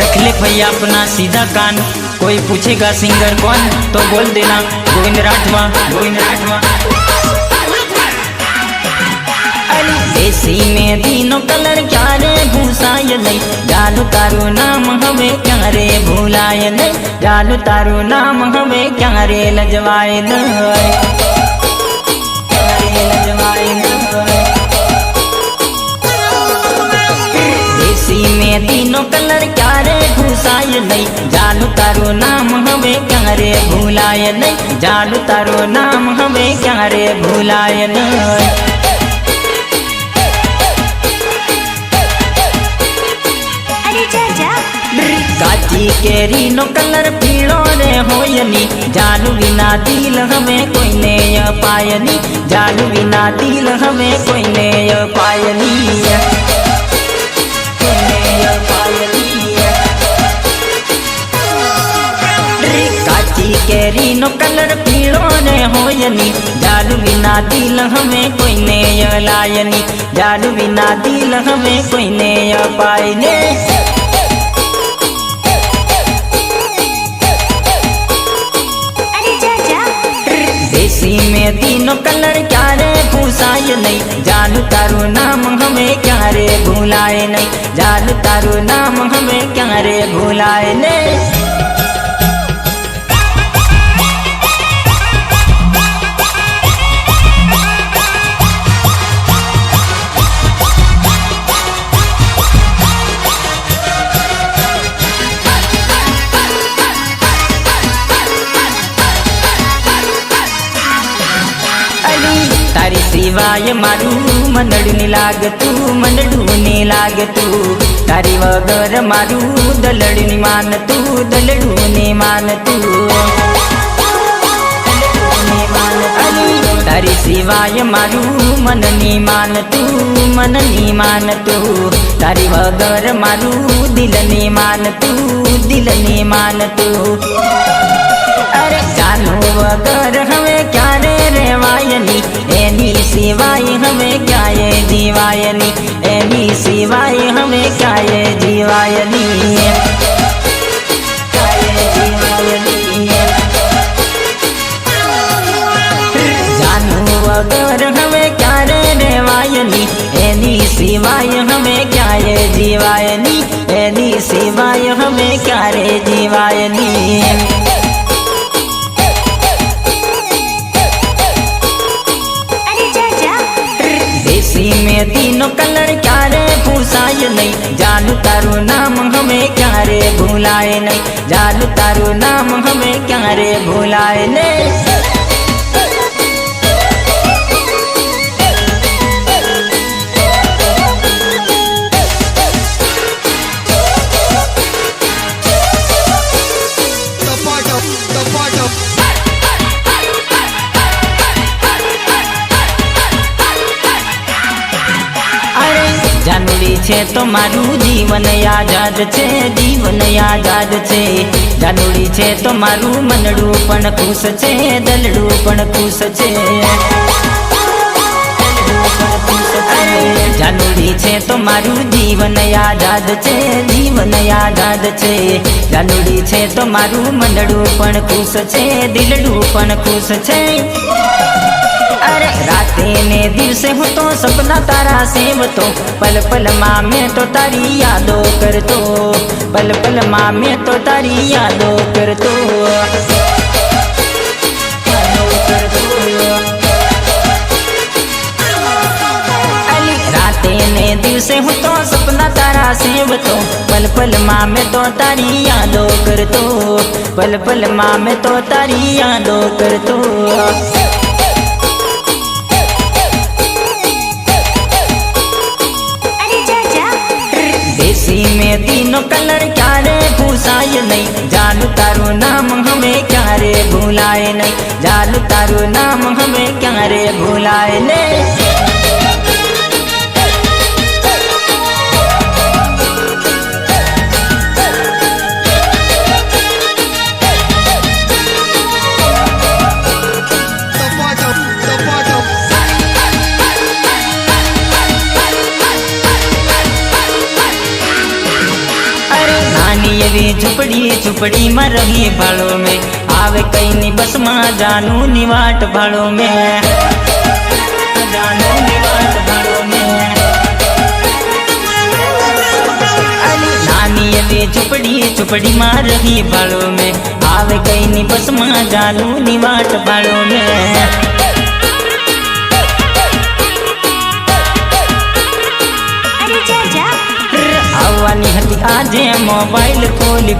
रख ले भैया अपना सीधा कान। कोई पूछेगा सिंगर कौन तो बोल देना गोविंद राठवा, गोविंद राठवा। देसी में तीनों कलर क्या रे भूसाय नहीं, जालू तारू नाम हमें क्या रे भूलाय नहीं, जालू तारू नाम हमें क्या रे लजवाए नहीं, देसी में तीनों कलर क्या रे भूसाय नहीं, जालू तारू नाम हमें क्या रे भूलाय नहीं, जालू तारू नाम हमें क्या रे भूलाय नहीं। काची केरी नो कलर पीड़ो रे होयनी, जालू बिना दिल हमें कोई ने पायनी, जालू बिना दिल हमें कोई ने पायनी, काची केरी नो कलर पीड़ो रे होयनी, जालू बिना दिल हमें कोई ने लायनी, जालू बिना दिल हमें कोई ने पायने। देसी में तीनों कलर क्या रे भूसाय नहीं, जालू तारू नाम हमें क्या रे भूलाए नहीं, जालू तारू नाम हमें क्या रे भूलाए नहीं। तारी सिवाय मारू मनडू ने लागतू, मनडू ने लागतू, तारी वगर मारू दलडू ने मानतू, दलडू ने मानतू, तारी सिवाय मारू मन ने मानतू, मन ने मानतू, तारी वगर मारू दिल ने मानतू, दिल ने मानतू। अरे जानो वगर हमें क्या रे रेवायनी, एनी सिवाय हमें क्या ये जीवायनी, एनी सिवाय हमें क्या ये जीवायनी, क्या ये जीवायनी। जानो वगर हमें क्या रे रेवायनी, एनी सिवाय हमें क्या ये जीवायनी, एनी सिवाय हमें क्या रे जीवायनी। देसी में तीनों कलर क्या रे भूसाय नहीं, जालू तारू नाम हमें क्या रे भूलाए नहीं, जालू तारू नाम हमें क्या रे भूलाए नहीं। જાનુડી છે તો મારું જીવન આઝાદ છે, જીવન આઝાદ છે, જાનુડી છે તો મારું મનડું પણ ખુશ છે, દલડું પણ ખુશ છે, જાનુડી છે તો મારું જીવન આઝાદ છે, જીવન આઝાદ છે, જાનુડી છે તો મારું મનડું પણ ખુશ છે, દિલડું પણ ખુશ છે। अरे राते ने दिवसे हूँ तो सपना तारा सेवतो, पल पल माँ में तो तारी यादों करतो, पल पल माँ में तो तारी यादों करतो। राते ने दिवसे हूँ तो सपना तारा सेवतो, पल पल माँ में तो तारी यादों करतो, पल पल माँ में तो तारी यादों करतो। देसी में तीनों कलर क्या रे भूसाय नहीं, जालू तारू नाम हमें क्या रे भूलाए नहीं, जालू तारू नाम हमें क्या रे भूलाए नहीं। नानी एवी झूपड़ी में रही भाड़ो में, आवे कई नी बस में जानू निवाट भाड़ो में, जानू निवाट भाड़ो में। नानी एवी झूपड़ी में रही भाड़ो में, आवे कई नी बस में जानू निवाट भाड़ो में। आवવાની હતી આજે મોબાઈલ ખોલી